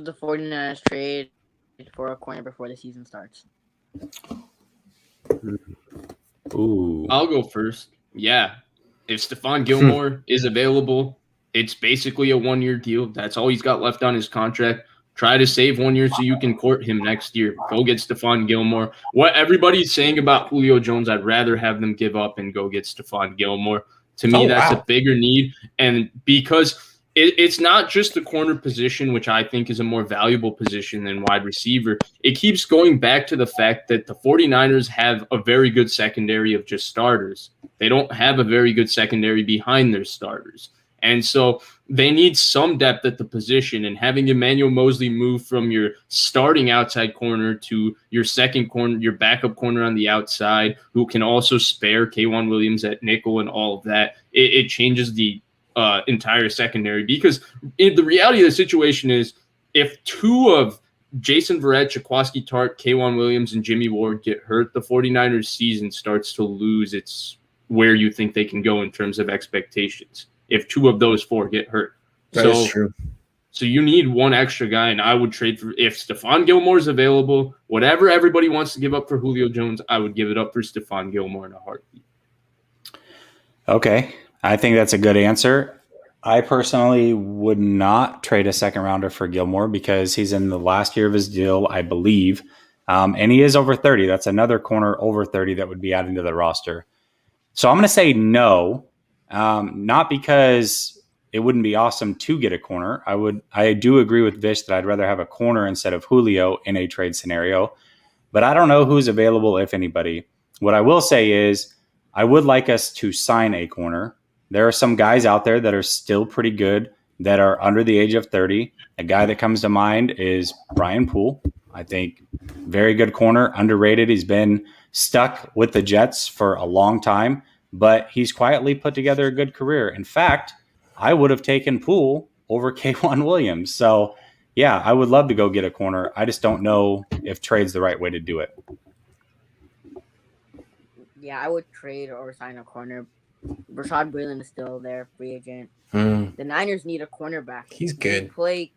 the 49ers trade for a corner before the season starts? Ooh. I'll go first. Yeah. If Stephon Gilmore is available, it's basically a 1-year deal. That's all he's got left on his contract. Try to save 1 year so you can court him next year. Go get Stephon Gilmore. What everybody's saying about Julio Jones, I'd rather have them give up and go get Stephon Gilmore. To me, that's a bigger need. And because it's not just the corner position, which I think is a more valuable position than wide receiver. It keeps going back to the fact that the 49ers have a very good secondary of just starters. They don't have a very good secondary behind their starters. And so they need some depth at the position, and having Emmanuel Moseley move from your starting outside corner to your second corner, your backup corner on the outside, who can also spare K'Wan Williams at nickel and all of that, it changes the entire secondary. Because the reality of the situation is, if two of Jason Verrett, Jaquiski Tartt, K'Wan Williams, and Jimmy Ward get hurt, the 49ers season starts to lose its where you think they can go in terms of expectations. If two of those four get hurt. That is true. So you need one extra guy, and I would trade for, if Stephon Gilmore is available, whatever everybody wants to give up for Julio Jones, I would give it up for Stephon Gilmore in a heartbeat. Okay. I think that's a good answer. I personally would not trade a second rounder for Gilmore because he's in the last year of his deal, I believe. And he is over 30. That's another corner over 30 that would be added to the roster. So I'm going to say no. Not because it wouldn't be awesome to get a corner. I do agree with Vish that I'd rather have a corner instead of Julio in a trade scenario, but I don't know who's available, if anybody. What I will say is I would like us to sign a corner. There are some guys out there that are still pretty good that are under the age of 30. A guy that comes to mind is Brian Poole. I think very good corner, underrated. He's been stuck with the Jets for a long time, but he's quietly put together a good career. In fact, I would have taken Poole over K'Wan Williams. So, yeah, I would love to go get a corner. I just don't know if trade's the right way to do it. Yeah, I would trade or sign a corner. Rashad Breeland is still there, free agent. The Niners need a cornerback. He's good. We play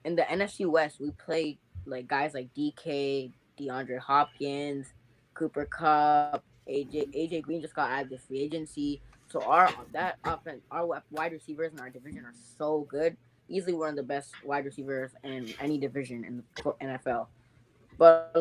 in the NFC West. We play like guys like DK, DeAndre Hopkins, Cooper Kupp, AJ Green just got added to free agency. So our wide receivers in our division are so good. Easily one of the best wide receivers in any division in the NFL. But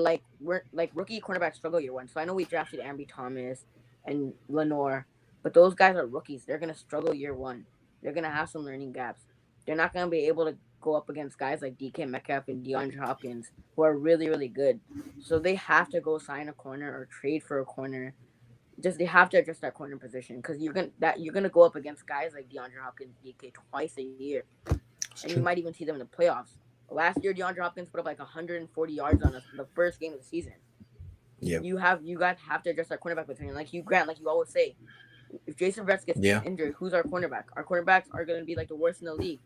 we're rookie cornerbacks struggle year one. So I know we drafted Ambry Thomas and Lenore, but those guys are rookies. They're gonna struggle year one. They're gonna have some learning gaps. They're not gonna be able to go up against guys like DK Metcalf and DeAndre Hopkins, who are really, really good. So they have to go sign a corner or trade for a corner. They have to adjust that corner position because you're gonna go up against guys like DeAndre Hopkins, DK twice a year, and you might even see them in the playoffs. Last year, DeAndre Hopkins put up like 140 yards on us in the first game of the season. Yeah, you guys have to adjust that cornerback position, like you always say. If Jason Verrett gets injured, who's our cornerback? Our cornerbacks are going to be like the worst in the league.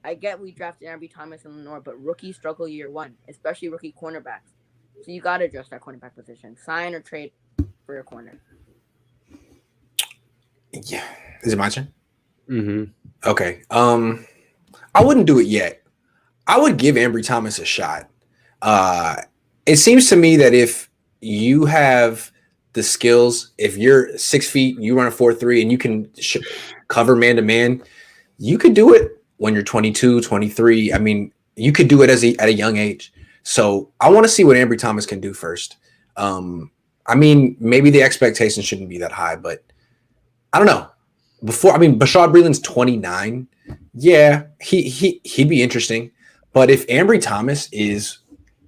I get we drafted Ambry Thomas and Lenore, but rookies struggle year one, especially rookie cornerbacks. So you got to adjust that cornerback position. Sign or trade for your corner. Yeah. Is it my turn? Mm-hmm. Okay. I wouldn't do it yet. I would give Ambry Thomas a shot. It seems to me that if you have the skills, if you're 6 feet, you run a 4.3, and you can cover man-to-man, you could do it when you're 22, 23. I mean, you could do it at a young age. So I want to see what Ambry Thomas can do first. I mean, maybe the expectation shouldn't be that high, but I don't know. Bashad Breeland's 29. Yeah, he'd be interesting. But if Ambry Thomas is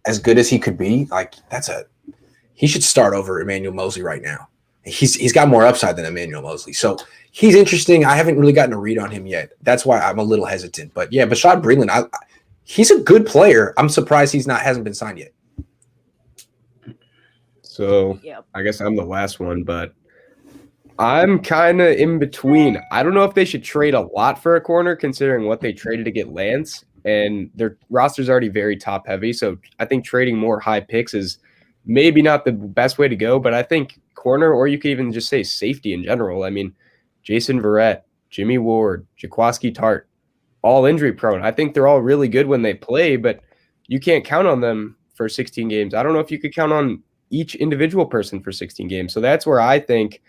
as good as he could be, he should start over Emmanuel Moseley right now. He's got more upside than Emmanuel Moseley. So he's interesting. I haven't really gotten a read on him yet. That's why I'm a little hesitant. But yeah, Bashad Breeland, he's a good player. I'm surprised hasn't been signed yet. So I guess I'm the last one, but I'm kind of in between. I don't know if they should trade a lot for a corner considering what they traded to get Lance, and their roster's already very top heavy. So I think trading more high picks is maybe not the best way to go, but I think corner, or you could even just say safety in general. I mean, Jason Verrett, Jimmy Ward, Jaquiski Tartt, all injury prone. I think they're all really good when they play, but you can't count on them for 16 games. I don't know if you could count on each individual person for 16 games. So that's where I think,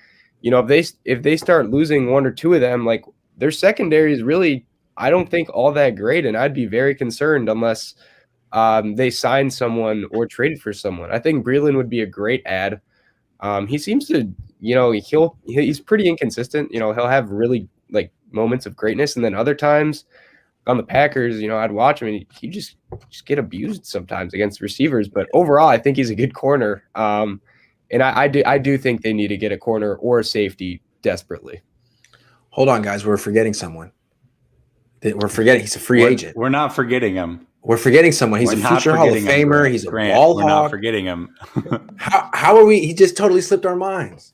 if they start losing one or two of them, like their secondary is really, I don't think all that great. And I'd be very concerned unless they sign someone or traded for someone. I think Breland would be a great ad. He seems to, he's pretty inconsistent. He'll have really like moments of greatness, and then other times on the Packers, I'd watch him and he just get abused sometimes against receivers. But overall, I think he's a good corner. And I do think they need to get a corner or a safety desperately. Hold on, guys. We're forgetting someone. We're forgetting he's a free agent. We're not forgetting him. We're forgetting someone. He's a future Hall of Famer. He's a ball hog. We're not forgetting him. How are we? He just totally slipped our minds.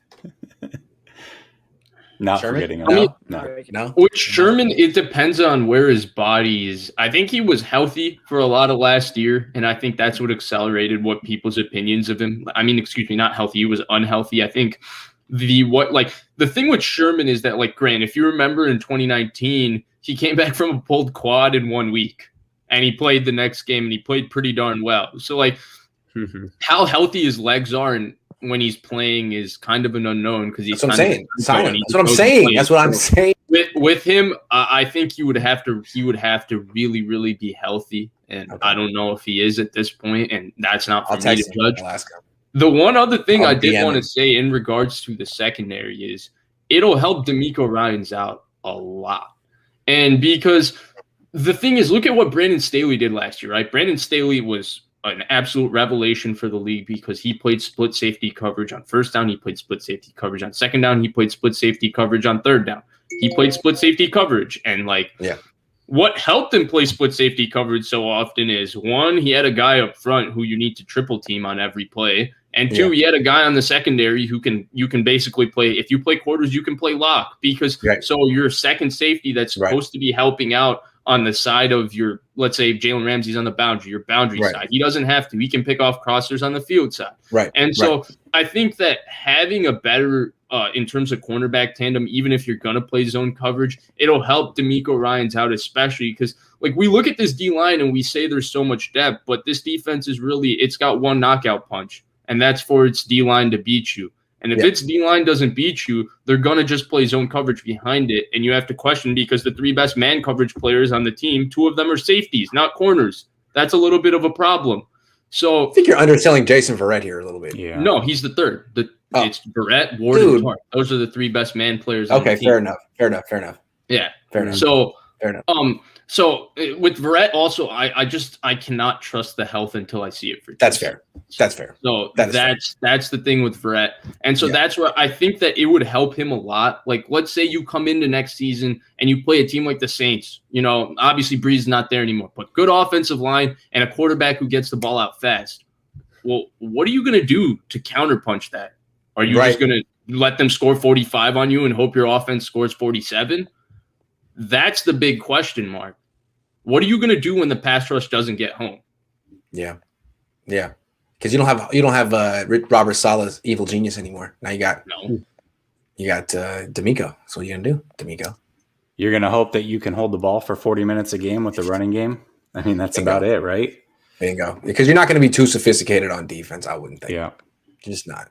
Not Sherman? forgetting him. No. With Sherman, it depends on where his body is. I think he was healthy for a lot of last year, and I think that's what accelerated what people's opinions of him. I mean, excuse me, not healthy. He was unhealthy. I think the thing with Sherman is that, like, Grant, if you remember in 2019, he came back from a pulled quad in 1 week, and he played the next game, and he played pretty darn well. So, like, how healthy his legs are and when he's playing is kind of an unknown because he's. That's what I'm saying. That's what I'm saying. That's what I'm saying. With him, I think he would have to really, really be healthy, and I don't know if he is at this point, and that's not for me to judge. The one other thing I did want to say in regards to the secondary is it'll help D'Amico Ryans out a lot, and because the thing is, look at what Brandon Staley did last year, right? Brandon Staley was an absolute revelation for the league because he played split safety coverage on first down. He played split safety coverage on second down. He played split safety coverage on third down. He played split safety coverage. And what helped him play split safety coverage so often is, one, he had a guy up front who you need to triple team on every play. And two, he had a guy on the secondary who you can basically play. If you play quarters, you can play lock because so your second safety that's supposed to be helping out on the side of your, let's say Jalen Ramsey's on the boundary, your boundary side. He doesn't have to. He can pick off crossers on the field side. And so I think that having a better, in terms of cornerback tandem, even if you're going to play zone coverage, it'll help D'Amico Ryans out, especially because, like, we look at this D-line and we say there's so much depth, but this defense is really, it's got one knockout punch, and that's for its D-line to beat you. And if its D-line doesn't beat you, they're going to just play zone coverage behind it. And you have to question because the three best man coverage players on the team, two of them are safeties, not corners. That's a little bit of a problem. So I think you're underselling Jason Verrett here a little bit. Yeah. No, he's the third. It's Verrett, Ward, and Tart. Those are the three best man players on the team. Fair enough. Yeah. Fair enough. So So with Verrett also, I cannot trust the health until I see it for. That's fair. So that's the thing with Verrett, and so that's where I think that it would help him a lot. Like, let's say you come into next season and you play a team like the Saints. Obviously Breeze is not there anymore, but good offensive line and a quarterback who gets the ball out fast. Well, what are you going to do to counterpunch that? Are you just going to let them score 45 on you and hope your offense scores 47? That's the big question mark. What are you going to do when the pass rush doesn't get home? Yeah. Because you don't have Robert Saleh's evil genius anymore. Now you got D'Amico. So what are you gonna do, D'Amico? You're gonna hope that you can hold the ball for 40 minutes a game with the running game. I mean, that's about it, right? Bingo. Because you're not going to be too sophisticated on defense, I wouldn't think. Yeah, you're just not.